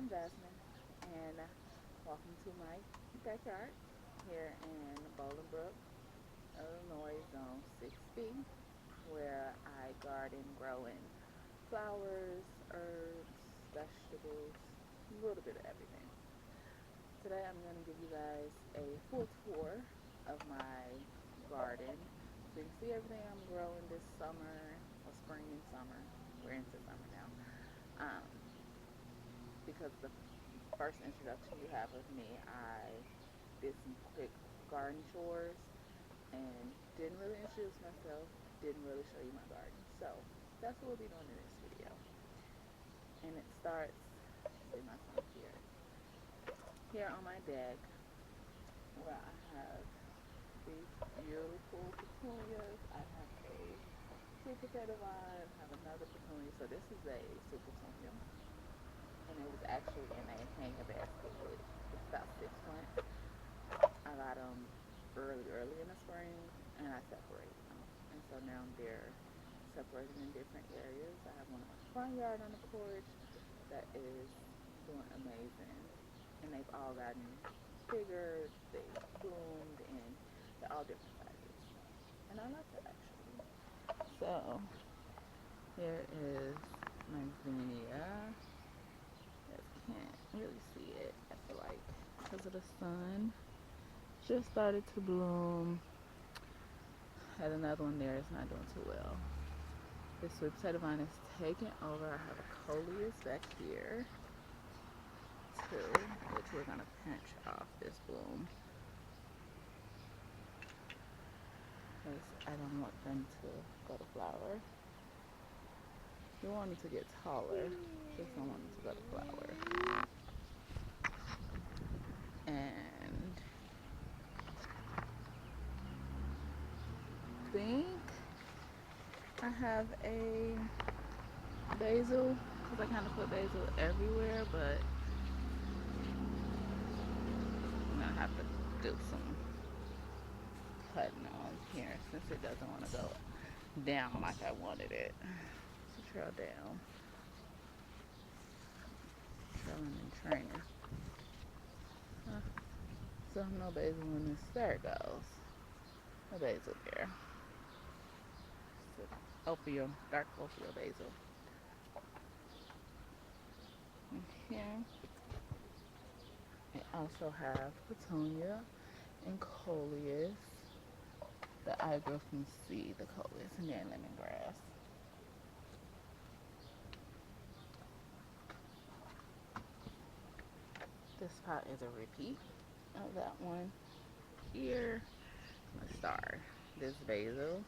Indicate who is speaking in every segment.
Speaker 1: I'm Jasmine, and welcome to my backyard here in Bolingbrook, Illinois, Zone 6B, where I garden growing flowers, herbs, vegetables, a little bit of everything. Today I'm going to give you guys a full tour of my garden so you can see everything I'm growing this summer, or spring and summer. We're into summer now. Um, because the first introduction you have of me, I did some quick garden chores and didn't really introduce myself, didn't really show you my garden. So that's what we'll be doing in this video. And it starts, see my son here on my deck where I have these beautiful petunias. I have a sweet potato vine, I have another petunia. So this is a sweet petunia. And it was actually in a hanger basket with, it's about 6 months. I got them early in the spring, and I separated them. And so now they're separated in different areas. I have one in my front yard on the porch that is doing amazing. And they've all gotten bigger, they bloomed, and they're all different sizes. And I like that actually. So here is my zinnia. You can't really see it, I feel like, because of the sun. Just started to bloom. Had another one there, it's not doing too well. This sweet potato vine is taking over. I have a coleus back here too, which we're gonna pinch off this bloom because I don't want them to go to flower. You want them to get taller, just don't want them to go to flower. And I think I have a basil because I kind of put basil everywhere, but I'm gonna have to do some cutting on here since it doesn't want to go down like I wanted it to trail down. Trailing and training. So no basil in this. There it goes. No basil there. Opium, dark opium basil. And here I also have petunia and coleus that I grew from seed, the coleus, and then lemongrass. This pot is a repeat of that one here. A star. This basil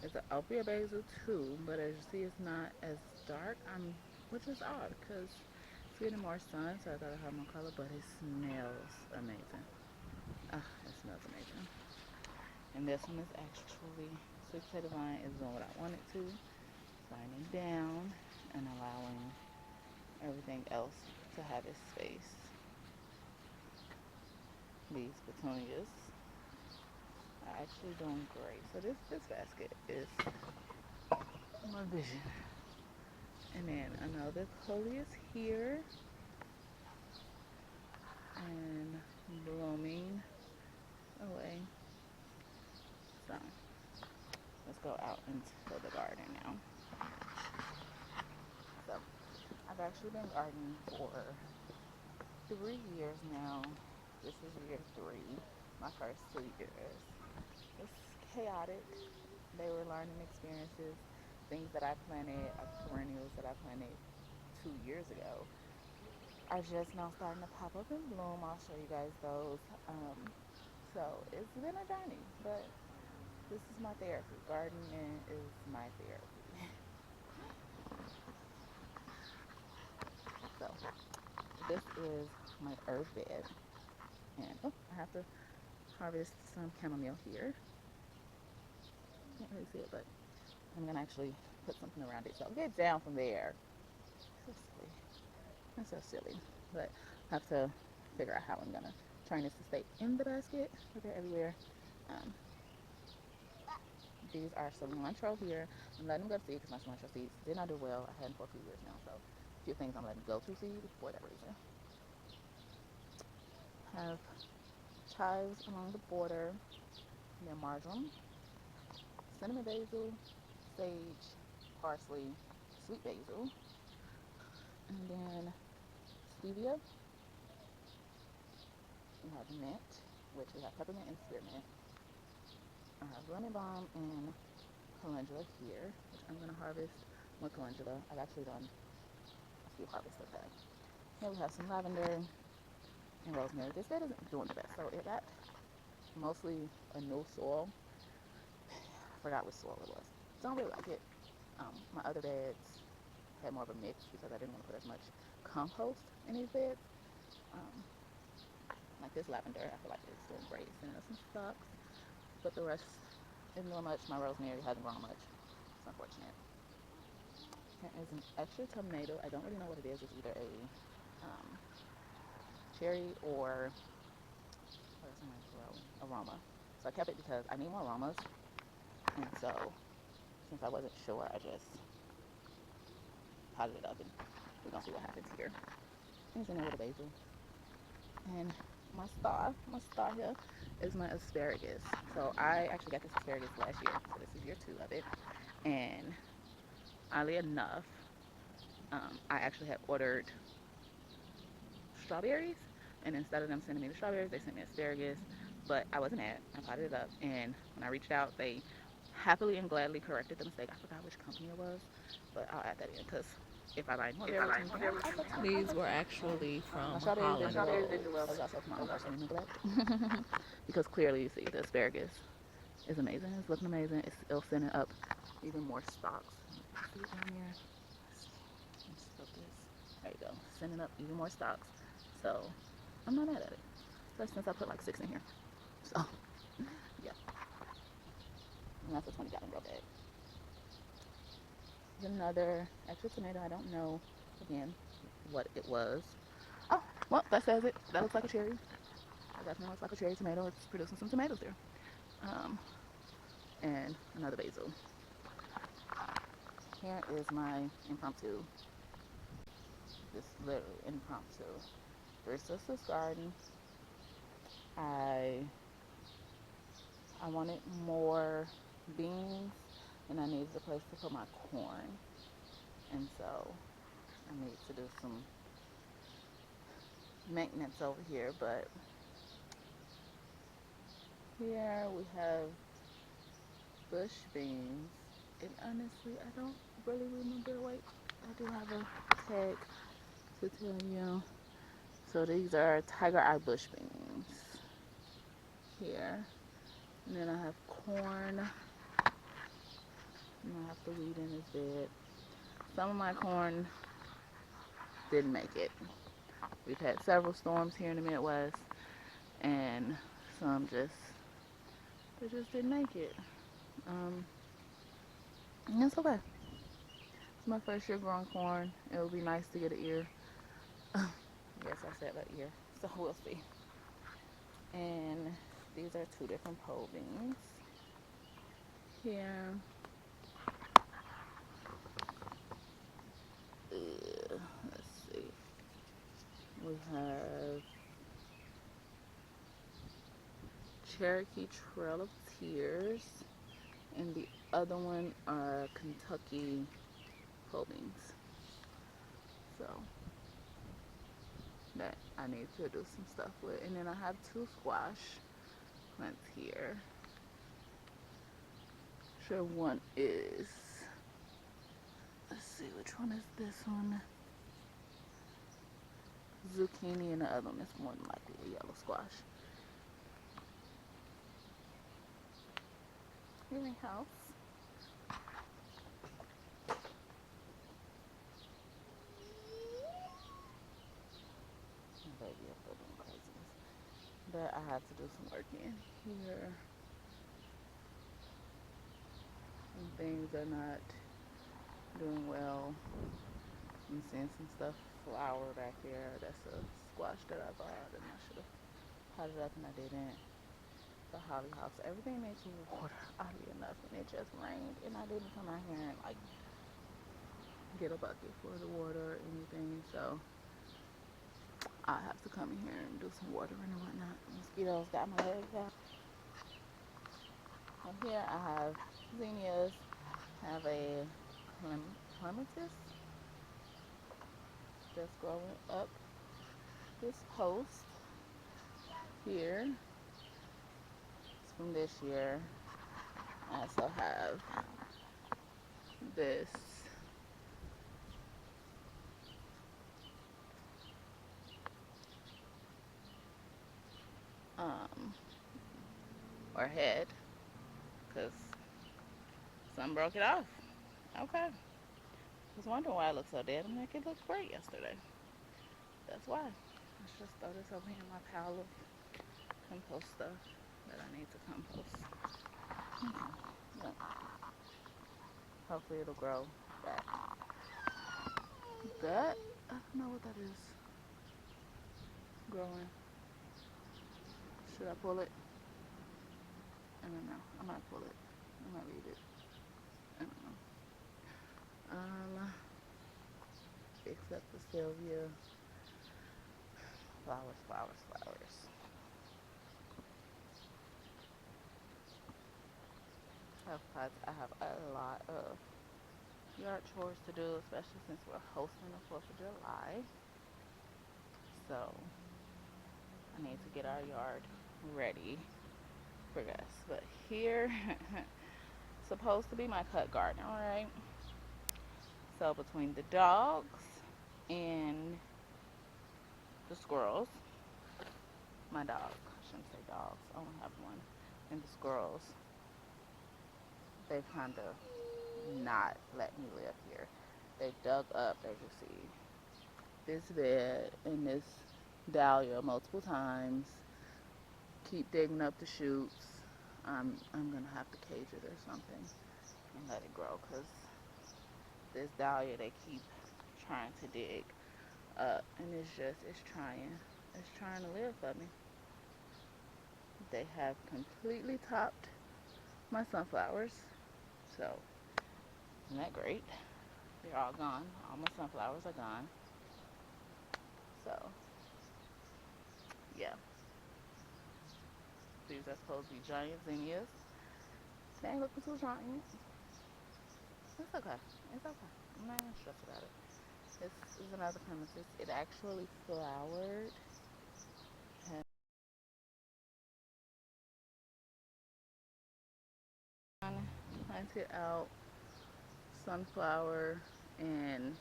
Speaker 1: is an opia basil too, but as you see, it's not as dark. Which is odd because it's getting more sun, so I thought it had more color, but it smells amazing. It smells amazing. And this one is actually sweet potato vine is doing what I want it to, sliding down and allowing everything else to have its space. These petunias are actually doing great. So this basket is my vision. And then another coleus here and blooming away. So let's go out into the garden now. So I've actually been gardening for 3 years now. This is year 3, my first 2 years. It's chaotic. They were learning experiences, things that I planted, perennials that I planted 2 years ago are just now starting to pop up and bloom. I'll show you guys those. So it's been a journey, but this is my therapy. Gardening is my therapy. So this is my herb bed, and I have to harvest some chamomile here. Can't really see it, but I'm gonna actually put something around it. So get down from there. So silly. That's so silly. But I have to figure out how I'm gonna turn this to stay in the basket. But they're everywhere. Um, these are cilantro here. I'm letting them go to seed because my cilantro seeds did not do well. I had them for a few years now. So few things I'm letting go to seed for that reason. Have chives along the border, then marjoram, cinnamon basil, sage, parsley, sweet basil, and then stevia. We have mint, which we have peppermint and spearmint. I have lemon balm and calendula here, which I'm going to harvest more calendula. I've actually done a few harvests of that. Here we have some lavender and rosemary. This bed isn't doing the best, so it got mostly a no soil. I forgot which soil it was. Don't really like it. My other beds had more of a mix because I didn't want to put as much compost in these beds. Um, like this lavender, I feel like it's doing great. Sending us some stalks, but the rest isn't doing much. My rosemary hasn't grown much. It's unfortunate. Here is an extra tomato. I don't really know what it is. It's either a cherry or what is my aroma. So I kept it because I need more aromas. And so since I wasn't sure, I just potted it up and we're gonna see what happens here. Here's in there with the basil. And my star here is my asparagus. So I actually got this asparagus last year. So this is year 2 of it. And oddly enough, I actually had ordered strawberries, and instead of them sending me the strawberries, they sent me asparagus. But I wasn't mad. I potted it up, and when I reached out, they happily and gladly corrected the mistake. I forgot which company it was, but I'll add that in because if I buy more berries,
Speaker 2: These were actually
Speaker 1: my
Speaker 2: from
Speaker 1: strawberries did
Speaker 2: Holland
Speaker 1: well.
Speaker 2: Rose.
Speaker 1: That was also from my unfortunate neglect. Because clearly, you see, the asparagus is amazing. It's looking amazing. It's still sending up even more stalks. See it down here? Let's focus. There you go. Sending up even more stalks. So I'm not mad at it. Especially since I put like 6 in here. So yeah. And that's a 20-gallon grow bag. Here's another extra tomato. I don't know again what it was. Oh, well, that says it. That looks like a cherry. That definitely looks like a cherry tomato. It's producing some tomatoes there. And another basil. Here is my impromptu. This literally impromptu. Three Sisters Garden. I wanted more beans, and I needed a place to put my corn, and so I need to do some maintenance over here. But here we have bush beans, and honestly, I don't really remember. Wait, I do have a tag to tell you. So these are tiger eye bush beans here. And then I have corn. And I have to weed in this bed. Some of my corn didn't make it. We've had several storms here in the Midwest, and some they just didn't make it. And it's okay. It's my first year growing corn. It would be nice to get an ear. Yes, I said that ear. So we'll see. And these are 2 different pole beans. Here. Let's see. We have Cherokee Trail of Tears, and the other one are Kentucky pole beans. So that I need to do some stuff with. And then I have 2 squash plants here. Sure, one is, let's see, which one is this one? Zucchini, and the other one is more than likely a yellow squash. Healing house. Baby, I'm doing craziness. But I have to do some work in here. And things are not doing well. I'm seeing some stuff flower back there. That's a squash that I bought, and I should have potted up and I didn't. The hollyhocks, everything needs water, oddly enough, and it just rained, and I didn't come out here and like get a bucket for the water or anything, so I have to come in here and do some watering and whatnot. Mosquitoes got my legs out. And here I have zinnias. I have a clematis that's growing up this post here. It's from this year. I also have this or head, because some broke it off. Okay. I was wondering why it looked so dead. I'm like, it looked great yesterday. That's why. Let's just throw this over here in my pile of compost stuff that I need to compost. Okay. Yeah. Hopefully it'll grow back. That, I don't know what that is. Growing. Should I pull it? I don't know. I might pull it. I might leave it. I don't know. Except for Sylvia. Flowers, flowers, flowers. I have a lot of yard chores to do, especially since we're hosting the 4th of July. So I need to get our yard ready for us. But here, supposed to be my cut garden, alright? So between the dogs and the squirrels, my dog, I shouldn't say dogs, I only have one, and the squirrels, they've kind of not let me live here. They've dug up, as you see, this bed and this dahlia multiple times, keep digging up the shoots. I'm gonna have to cage it or something and let it grow, because this dahlia they keep trying to dig up, and it's trying to live for me. They have completely topped my sunflowers, so isn't that great? They're all gone. All my sunflowers are gone. So yeah, these are supposed to be giant zinnias. They ain't looking too giant. It's okay. It's okay. I'm not even stressed about it. This is another clematis. It actually flowered. And planted out sunflower, and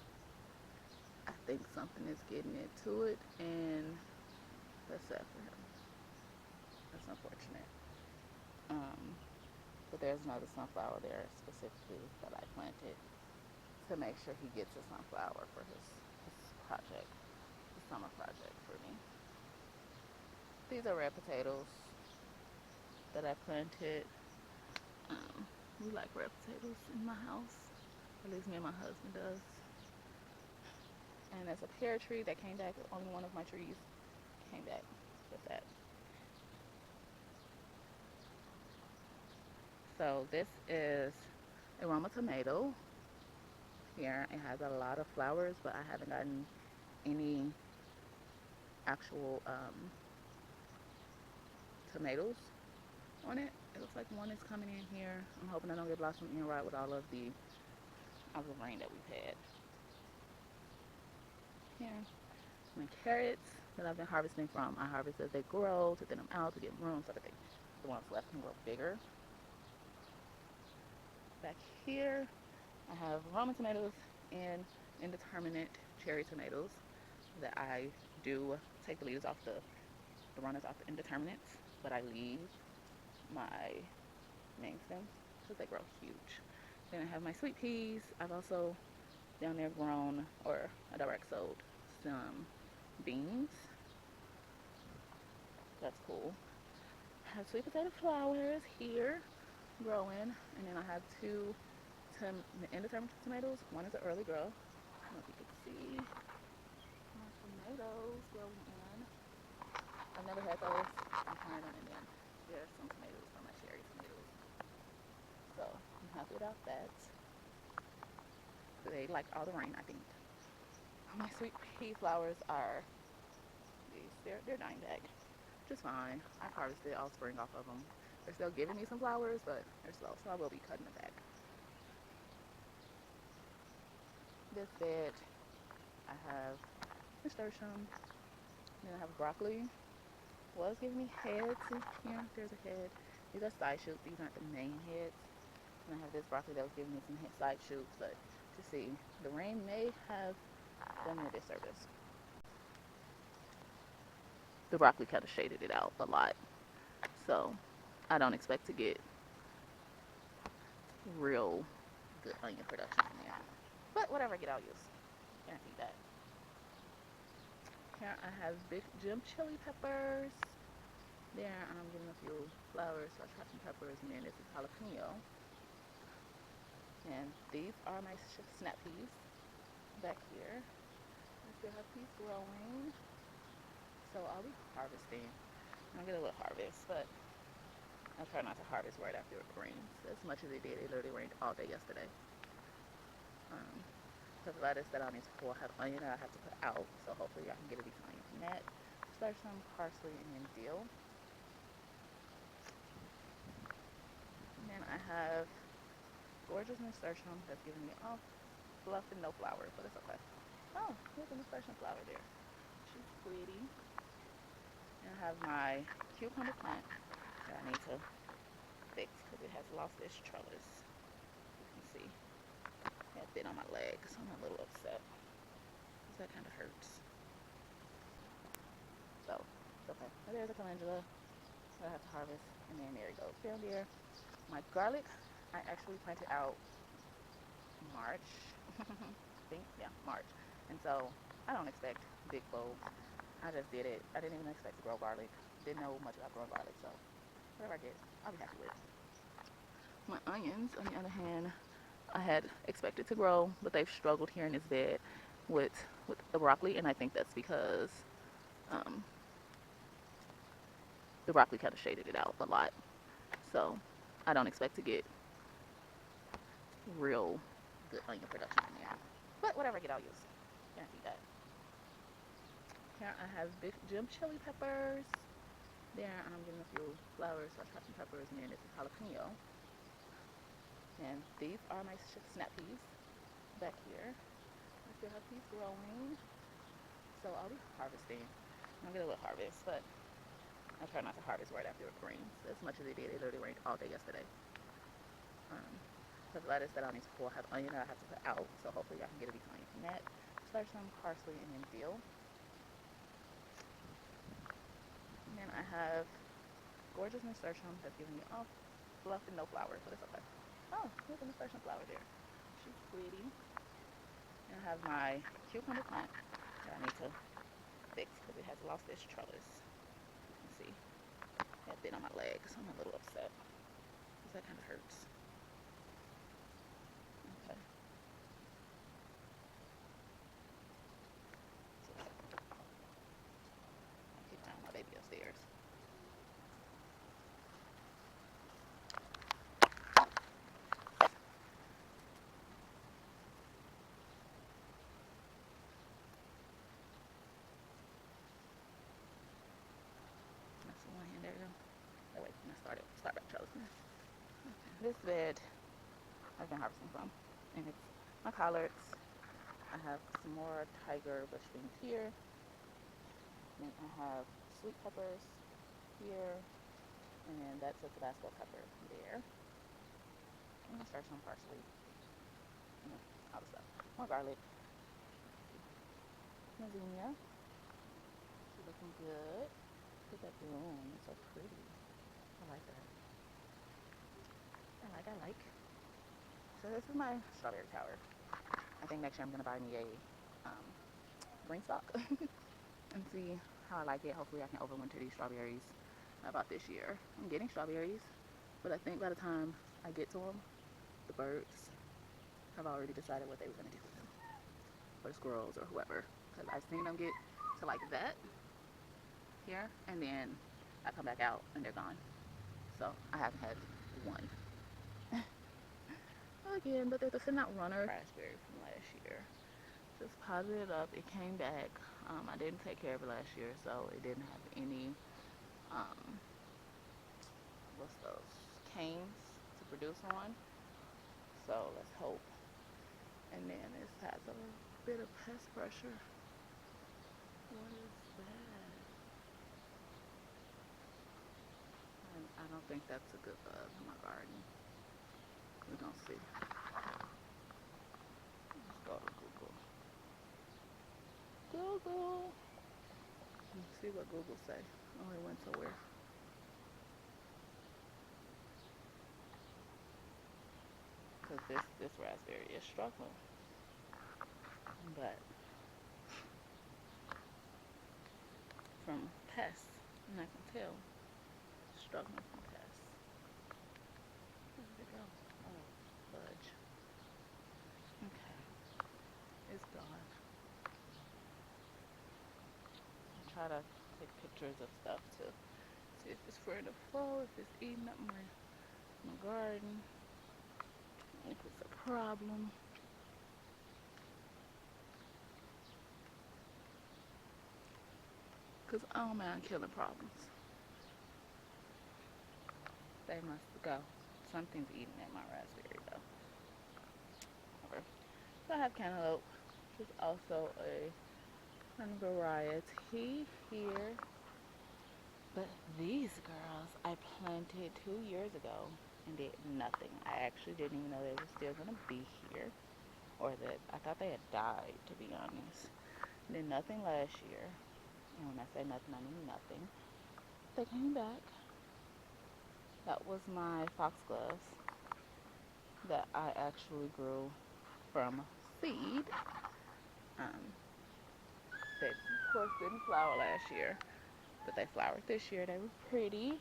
Speaker 1: I think something is getting into it, and that's sad for him. That's unfortunate. But there's another sunflower there specifically that I planted to make sure he gets a sunflower for his project, the summer project for me. These are red potatoes that I planted. We like red potatoes in my house. At least me and my husband does. And there's a pear tree that came back. Only one of my trees came back with that. So this is a Roma tomato. Here it has a lot of flowers, but I haven't gotten any actual tomatoes on it. It looks like one is coming in here. I'm hoping I don't get blossom in right with all of the rain that we've had. Here, my carrots that I've been harvesting from. I harvest as they grow to thin them out to get room so that the ones left can grow bigger. Back here, I have Roman tomatoes and indeterminate cherry tomatoes that I do take the leaves off the runners off the indeterminates, but I leave my main stems because they grow huge. Then I have my sweet peas. I've also down there grown, or I direct sowed some beans. That's cool. I have sweet potato flowers here growing, and then I have two indeterminate tomatoes. One is an early grow. I don't know if you can see my tomatoes growing in. I've never had those. I'm trying them, and then there's some tomatoes from my cherry tomatoes. So I'm happy about that. They like all the rain, I think. My sweet pea flowers are these. They're dying back, which is fine. I've harvested all spring off of them. They're still giving me some flowers, but they're slow, so I will be cutting them back. This bed, I have nasturtium, then I have broccoli. Was giving me heads. Here, there's a head. These are side shoots. These aren't the main heads. And I have this broccoli that was giving me some side shoots, but to see, the rain may have done me a disservice. The broccoli kind of shaded it out a lot, so I don't expect to get real good onion production in there. But whatever I get, I'll use. Guarantee that. Here I have big Jim chili peppers. There I'm getting a few flowers, so I try some peppers, and then this is jalapeno. And these are my snap peas back here. I still have peas growing, so I'll be harvesting. I'll get a little harvest, but I try not to harvest right after it rains as much as it did. It literally rained all day yesterday. The lettuce that I need to pull, I have onion that I have to put out, so hopefully I can get a decent onion from that. Start some parsley and then dill. And then I have gorgeous nasturtium that's giving me all fluff and no flower, but it's okay. Oh, there's a nasturtium flower there. She's pretty. And I have my cucumber plant that I need to fix because it has lost its trellis. You can see it had bit on my leg, so I'm a little upset because that kind of hurts. So it's okay. But there's a calendula that I have to harvest, and then there it goes down there. My garlic, I actually planted out March. I think, yeah, March. And so I don't expect big bulbs. I just did it. I didn't even expect to grow garlic. Didn't know much about growing garlic, so whatever I get, I'll be happy with. My onions, on the other hand, I had expected to grow, but they've struggled here in this bed with the broccoli, and I think that's because the broccoli kind of shaded it out a lot. So I don't expect to get real good onion production in there. But whatever I get, I'll use. Guarantee that. Here I have big Jim chili peppers. There I'm getting a few flowers, so I try some peppers, and then this is jalapeno. And these are my snap peas back here. I still have peas growing, so I'll be harvesting. I'll get a little harvest, but I try not to harvest right after it rains as much as it did. It literally rained all day yesterday. The lettuce that I need to pull, I have onion that I have to put out, so hopefully I can get a decent onion from that. Start some parsley and then dill. And then I have gorgeous nasturtium that's giving me all fluff and no flower, but it's okay. Oh, there's a nasturtium flower there. She's pretty. And I have my cucumber plant that I need to fix because it has lost its trellis. You can see it had bit on my leg, so I'm a little upset because that kind of hurts. Okay. So, I'll keep down my baby upstairs. That's the one hand there. Oh wait, start back trellis. Okay. This bed I've been harvesting from, and it's my collards. I have some more tiger bush beans here. Then I have sweet peppers here, and that's a Tabasco pepper there. I'm gonna start some parsley, all the stuff. More garlic. Lasagna. She's looking good. Look at that bloom. It's so pretty. I like that. I like. So this is my strawberry tower. I think next year I'm gonna buy me a green stock and see how I like it. Hopefully I can overwinter these strawberries about this year. I'm getting strawberries, but I think by the time I get to them, the birds have already decided what they were gonna do with them, or the squirrels or whoever. Because I've seen them get to like that here, and then I come back out and they're gone. So I haven't had one. again, but they're not runner raspberry from last year. Just potted it up. It came back. I didn't take care of it last year, so it didn't have any um, what's those canes to produce on. So let's hope. And then it has a bit of pest pressure. What is that? I don't think that's a good bug in my garden. We're gonna see. Let's go to Google. Google. Let's see what Google say. Oh, it went somewhere. Because this raspberry is struggling. But from pests, and I can tell, struggling from pests. Where did it go? Oh, fudge. Okay, it's gone. I try to take pictures of stuff to see if it's ready to flow, if it's eating up my garden, if it's a problem. Because I don't mind killing problems. They must go. Something's eating at my raspberry though. Okay. So I have cantaloupe, which is also a variety here. But these girls I planted 2 years ago and did nothing. I actually didn't even know they were still gonna be here, or that I thought they had died, to be honest. Did nothing last year, and when I say nothing, I mean nothing. They came back. That was my foxgloves that I actually grew from seed. Um, they of course didn't flower last year, but they flowered this year. They were pretty.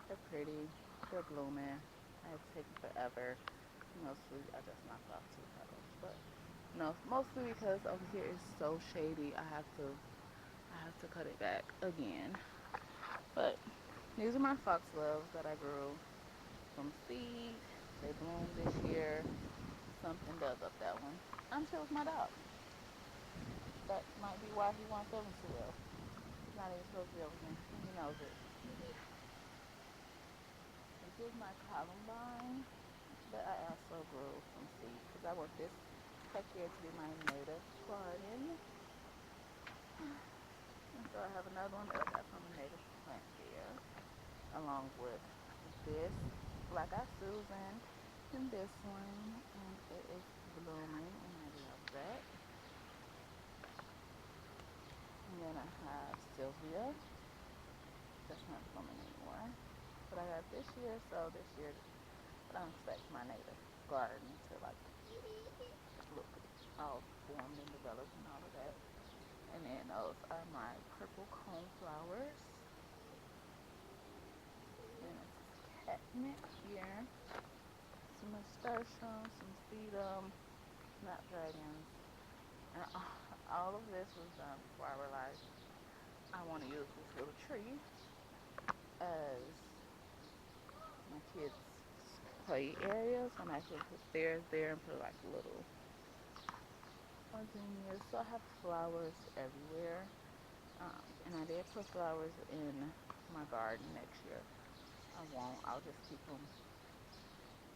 Speaker 1: They're pretty. They're blooming. It's taken forever. Mostly, I just knocked off 2 petals, but no, mostly because over here is so shady. I have to cut it back again. But these are my foxgloves that I grew from seed. They bloomed this year. Something does up that one. I'm sure it's my dog. That might be why he wants them so well. He's not even supposed to be over here. He knows it. This is my columbine that I also grew from seed because I want this backyard to be my native garden. And so I have another one that I got from a native plant fair, along with this Black Eyed Susan and this one, and it is blooming, and I love that. And then I have Sylvia, that's not blooming anymore, but I got this year, so this year I don't expect my native garden to like look all formed and developed and all of that. And then those are my purple cone flowers. And it's catnip here. Some nasturtium, some sedum, snapdragons. And all of this was done before I realized I want to use this little tree as my kids' play area. So I'm actually put stairs there and put like little gardenias. So I have flowers everywhere. And I did put flowers in my garden next year. I won't. I'll just keep them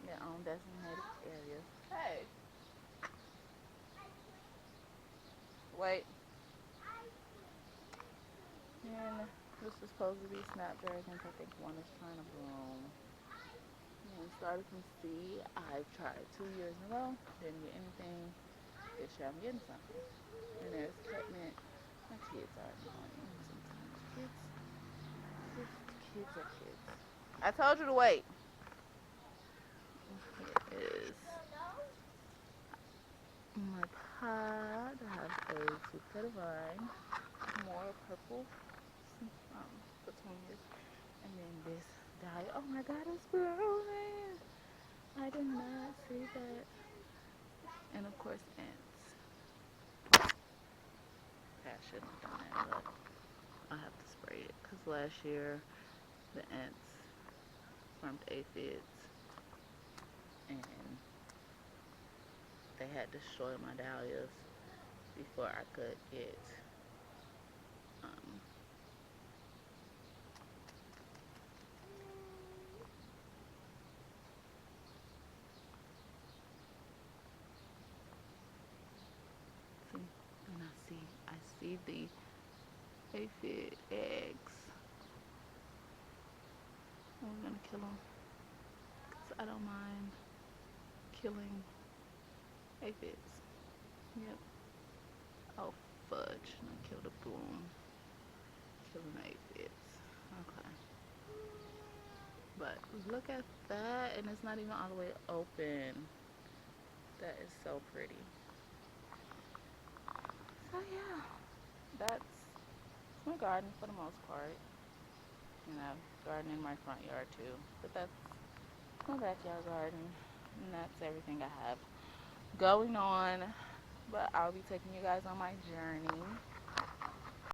Speaker 1: in their own designated areas. Hey, wait. And this is supposed to be snapdragons. I think one is trying to bloom. And started from seed. I've tried 2 years in a row. Didn't get anything. This year I'm getting something. And there's catnip. My kids are annoying sometimes. Kids are kids. I told you to wait. Here is my pod. I have a sweet potato vine, more purple petunias, and then this dahlia. Oh my god, it's blooming! I did not see that. And of course, ants. I shouldn't have done that, but I have to spray it because last year the ants formed aphids and they had destroyed my dahlias before I could get um, see, and I see the aphid eggs. And we're gonna kill them because I don't mind killing aphids. Yep. Oh fudge! I killed a broom. Killing aphids. Okay. But look at that, and it's not even all the way open. That is so pretty. So yeah, that's my garden for the most part. You know, garden in my front yard too. But that's my backyard garden, and that's everything I have going on. But I'll be taking you guys on my journey